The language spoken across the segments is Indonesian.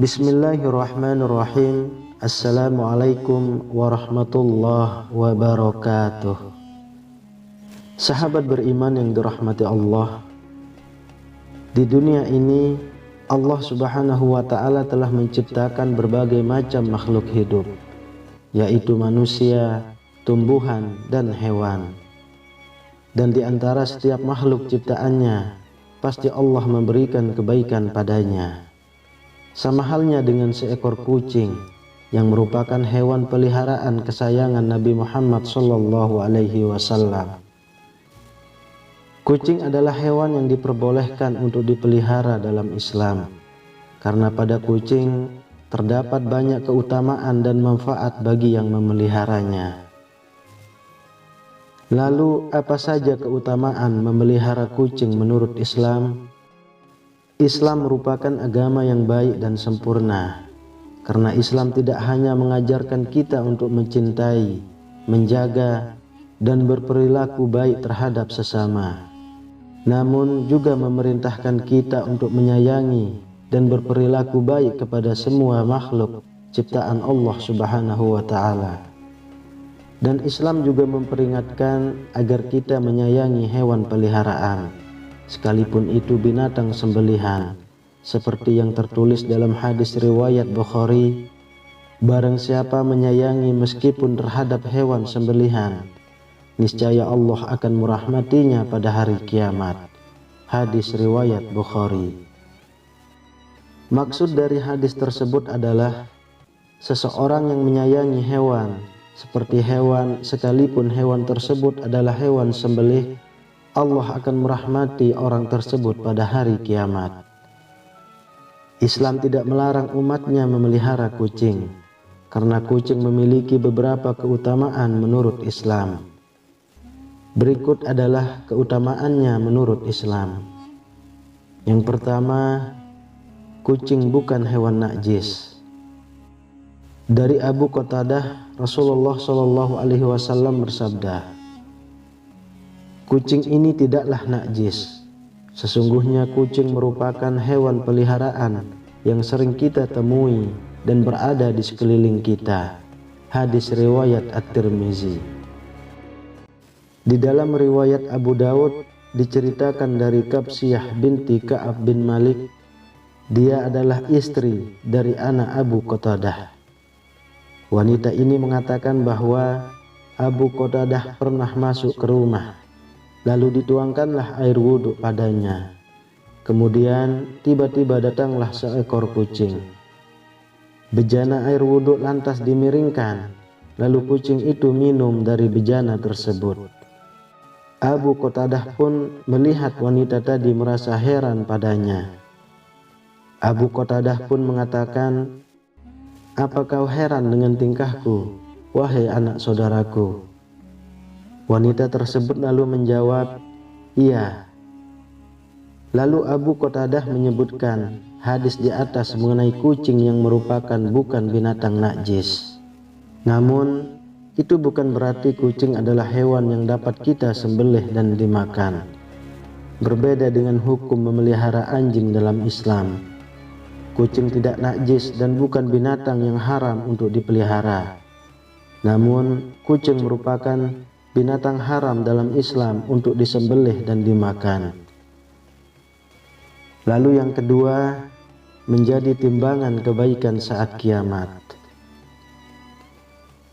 Bismillahirrahmanirrahim. Assalamualaikum warahmatullahi wabarakatuh. Sahabat beriman yang dirahmati Allah, di dunia ini Allah subhanahu wa ta'ala telah menciptakan berbagai macam makhluk hidup, yaitu manusia, tumbuhan, dan hewan. Dan di antara setiap makhluk ciptaannya pasti Allah memberikan kebaikan padanya. Sama halnya dengan seekor kucing yang merupakan hewan peliharaan kesayangan Nabi Muhammad SAW. Kucing adalah hewan yang diperbolehkan untuk dipelihara dalam Islam, karena pada kucing terdapat banyak keutamaan dan manfaat bagi yang memeliharanya. Lalu apa saja keutamaan memelihara kucing menurut Islam? Islam merupakan agama yang baik dan sempurna, karena Islam tidak hanya mengajarkan kita untuk mencintai, menjaga, dan berperilaku baik terhadap sesama, namun juga memerintahkan kita untuk menyayangi dan berperilaku baik kepada semua makhluk ciptaan Allah Subhanahu wa ta'ala. Dan Islam juga memperingatkan agar kita menyayangi hewan peliharaan, sekalipun itu binatang sembelihan, seperti yang tertulis dalam hadis riwayat Bukhari, barang siapa menyayangi meskipun terhadap hewan sembelihan, niscaya Allah akan merahmatinya pada hari kiamat. Hadis riwayat Bukhari. Maksud dari hadis tersebut adalah seseorang yang menyayangi hewan seperti hewan, sekalipun hewan tersebut adalah hewan sembelih, Allah akan merahmati orang tersebut pada hari kiamat. Islam tidak melarang umatnya memelihara kucing, karena kucing memiliki beberapa keutamaan menurut Islam. Berikut adalah keutamaannya menurut Islam. Yang pertama, kucing bukan hewan najis. Dari Abu Qatadah, Rasulullah SAW bersabda, kucing ini tidaklah najis. Sesungguhnya kucing merupakan hewan peliharaan yang sering kita temui dan berada di sekeliling kita. Hadis riwayat At-Tirmizi. Di dalam riwayat Abu Daud diceritakan dari Qabsiyah binti Ka'ab bin Malik, dia adalah istri dari anak Abu Qatadah. Wanita ini mengatakan bahwa Abu Qatadah pernah masuk ke rumah, lalu dituangkanlah air wudhu padanya. Kemudian tiba-tiba datanglah seekor kucing. Bejana air wudhu lantas dimiringkan, lalu kucing itu minum dari bejana tersebut. Abu Qatadah pun melihat wanita tadi merasa heran padanya. Abu Qatadah pun mengatakan, "Apa kau heran dengan tingkahku, wahai anak saudaraku?" Wanita tersebut lalu menjawab, "Iya." Lalu Abu Qatadah menyebutkan hadis di atas mengenai kucing yang merupakan bukan binatang najis. Namun itu bukan berarti kucing adalah hewan yang dapat kita sembelih dan dimakan. Berbeda dengan hukum memelihara anjing dalam Islam. Kucing tidak najis dan bukan binatang yang haram untuk dipelihara. Namun kucing merupakan binatang haram dalam Islam untuk disembelih dan dimakan. Lalu yang kedua, menjadi timbangan kebaikan saat kiamat.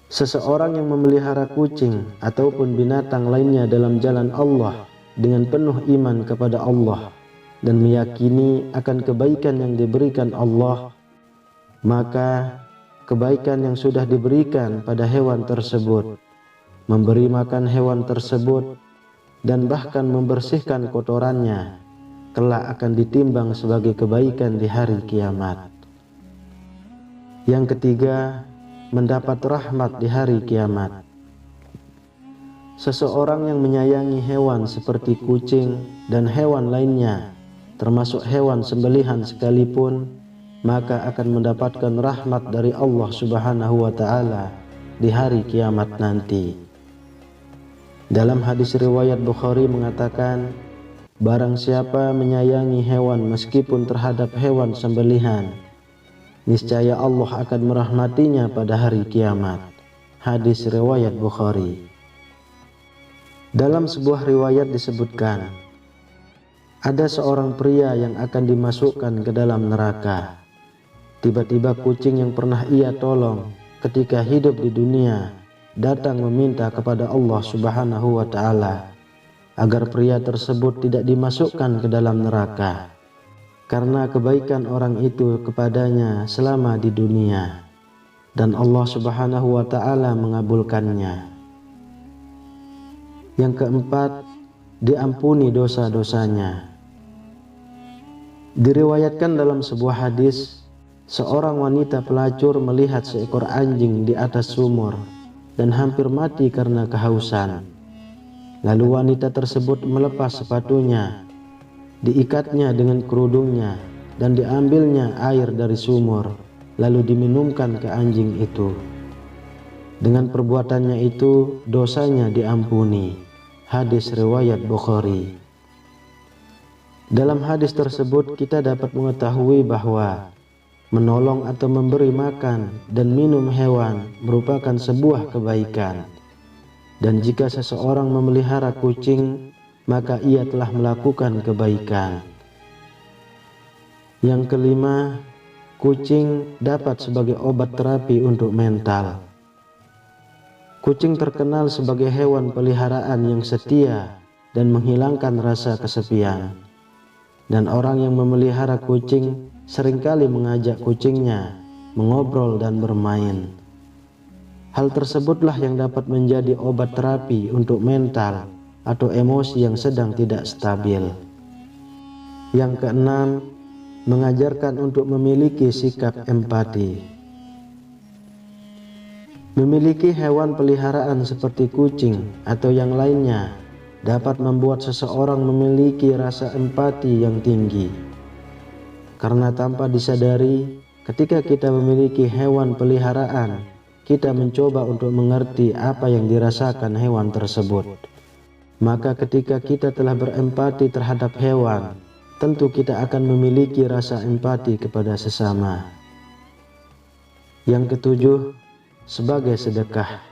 Seseorang yang memelihara kucing ataupun binatang lainnya dalam jalan Allah dengan penuh iman kepada Allah dan meyakini akan kebaikan yang diberikan Allah, maka kebaikan yang sudah diberikan pada hewan tersebut, memberi makan hewan tersebut, dan bahkan membersihkan kotorannya, kelak akan ditimbang sebagai kebaikan di hari kiamat. Yang ketiga, mendapat rahmat di hari kiamat. Seseorang yang menyayangi hewan seperti kucing dan hewan lainnya, termasuk hewan sembelihan sekalipun, maka akan mendapatkan rahmat dari Allah Subhanahu wa ta'ala di hari kiamat nanti. Dalam hadis riwayat Bukhari mengatakan, barang siapa menyayangi hewan meskipun terhadap hewan sembelihan, niscaya Allah akan merahmatinya pada hari kiamat. Hadis riwayat Bukhari. Dalam sebuah riwayat disebutkan, ada seorang pria yang akan dimasukkan ke dalam neraka. Tiba-tiba kucing yang pernah ia tolong ketika hidup di dunia datang meminta kepada Allah Subhanahu wa Ta'ala agar pria tersebut tidak dimasukkan ke dalam neraka karena kebaikan orang itu kepadanya selama di dunia, dan Allah Subhanahu wa Ta'ala mengabulkannya. Yang keempat, diampuni dosa-dosanya. Diriwayatkan dalam sebuah hadis, seorang wanita pelacur melihat seekor anjing di atas sumur dan hampir mati karena kehausan. Lalu wanita tersebut melepas sepatunya, diikatnya dengan kerudungnya, dan diambilnya air dari sumur, lalu diminumkan ke anjing itu. Dengan perbuatannya itu, dosanya diampuni. Hadis riwayat Bukhari. Dalam hadis tersebut kita dapat mengetahui bahwa menolong atau memberi makan dan minum hewan merupakan sebuah kebaikan. Dan jika seseorang memelihara kucing, maka ia telah melakukan kebaikan. Yang kelima, kucing dapat sebagai obat terapi untuk mental. Kucing terkenal sebagai hewan peliharaan yang setia dan menghilangkan rasa kesepian. Dan orang yang memelihara kucing seringkali mengajak kucingnya mengobrol dan bermain. Hal tersebutlah yang dapat menjadi obat terapi untuk mental atau emosi yang sedang tidak stabil. Yang keenam, mengajarkan untuk memiliki sikap empati. Memiliki hewan peliharaan seperti kucing atau yang lainnya dapat membuat seseorang memiliki rasa empati yang tinggi. Karena tanpa disadari, ketika kita memiliki hewan peliharaan, kita mencoba untuk mengerti apa yang dirasakan hewan tersebut. Maka ketika kita telah berempati terhadap hewan, tentu kita akan memiliki rasa empati kepada sesama. Yang ketujuh, sebagai sedekah.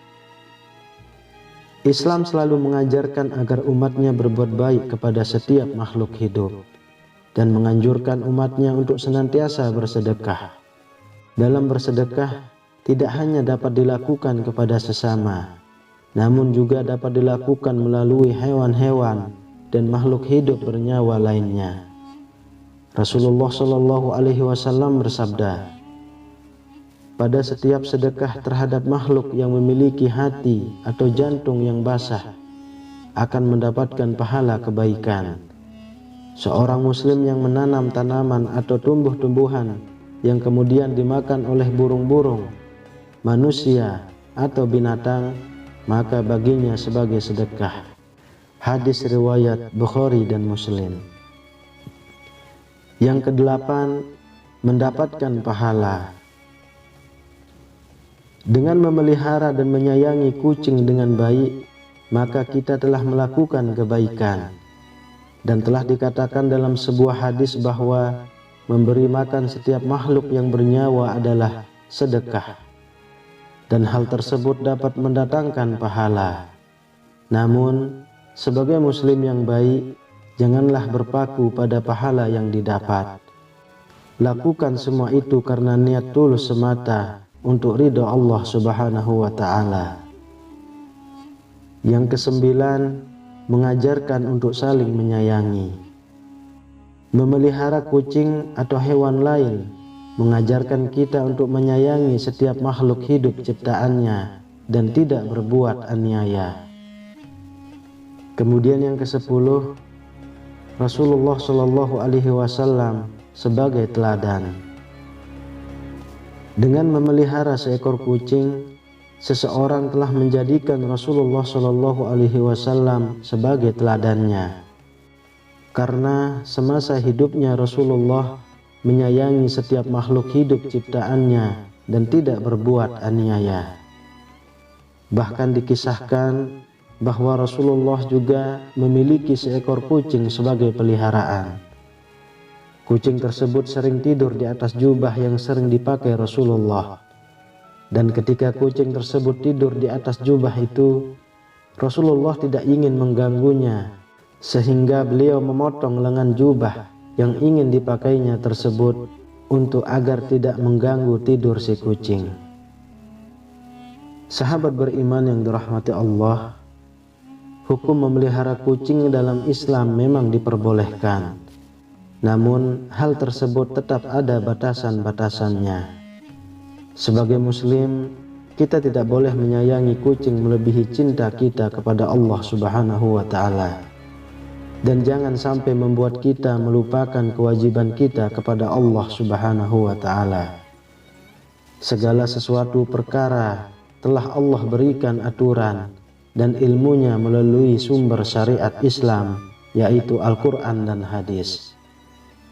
Islam selalu mengajarkan agar umatnya berbuat baik kepada setiap makhluk hidup dan menganjurkan umatnya untuk senantiasa bersedekah. Dalam bersedekah tidak hanya dapat dilakukan kepada sesama, namun juga dapat dilakukan melalui hewan-hewan dan makhluk hidup bernyawa lainnya. Rasulullah Shallallahu Alaihi Wasallam bersabda, pada setiap sedekah terhadap makhluk yang memiliki hati atau jantung yang basah akan mendapatkan pahala kebaikan. Seorang muslim yang menanam tanaman atau tumbuh-tumbuhan yang kemudian dimakan oleh burung-burung, manusia atau binatang, maka baginya sebagai sedekah. Hadis riwayat Bukhari dan Muslim. Yang kedelapan, mendapatkan pahala. Dengan memelihara dan menyayangi kucing dengan baik, maka kita telah melakukan kebaikan. Dan telah dikatakan dalam sebuah hadis bahwa memberi makan setiap makhluk yang bernyawa adalah sedekah. Dan hal tersebut dapat mendatangkan pahala. Namun, sebagai muslim yang baik, janganlah berpaku pada pahala yang didapat. Lakukan semua itu karena niat tulus semata untuk ridha Allah Subhanahu wa Ta'ala. Yang kesembilan, mengajarkan untuk saling menyayangi. Memelihara kucing atau hewan lain mengajarkan kita untuk menyayangi setiap makhluk hidup ciptaannya dan tidak berbuat aniaya. Kemudian yang ke-10, Rasulullah Shallallahu Alaihi Wasallam sebagai teladan. Dengan memelihara seekor kucing, seseorang telah menjadikan Rasulullah Shallallahu Alaihi Wasallam sebagai teladannya. Karena semasa hidupnya Rasulullah menyayangi setiap makhluk hidup ciptaannya dan tidak berbuat aniaya. Bahkan dikisahkan bahwa Rasulullah juga memiliki seekor kucing sebagai peliharaan. Kucing tersebut sering tidur di atas jubah yang sering dipakai Rasulullah. Dan ketika kucing tersebut tidur di atas jubah itu, Rasulullah tidak ingin mengganggunya, sehingga beliau memotong lengan jubah yang ingin dipakainya tersebut untuk agar tidak mengganggu tidur si kucing. Sahabat beriman yang dirahmati Allah, hukum memelihara kucing dalam Islam memang diperbolehkan. Namun hal tersebut tetap ada batasan-batasannya. Sebagai muslim, kita tidak boleh menyayangi kucing melebihi cinta kita kepada Allah Subhanahu wa ta'ala. Dan jangan sampai membuat kita melupakan kewajiban kita kepada Allah Subhanahu wa ta'ala. Segala sesuatu perkara telah Allah berikan aturan dan ilmunya melalui sumber syariat Islam, yaitu Al-Quran dan hadis.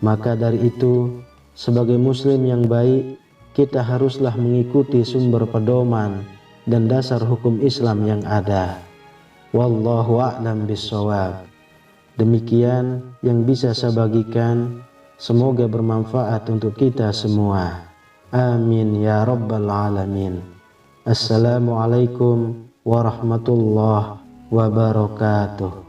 Maka dari itu, sebagai muslim yang baik, kita haruslah mengikuti sumber pedoman dan dasar hukum Islam yang ada. Wallahu a'lam bishawab. Demikian yang bisa saya bagikan, semoga bermanfaat untuk kita semua. Amin ya rabbal alamin. Assalamualaikum warahmatullahi wabarakatuh.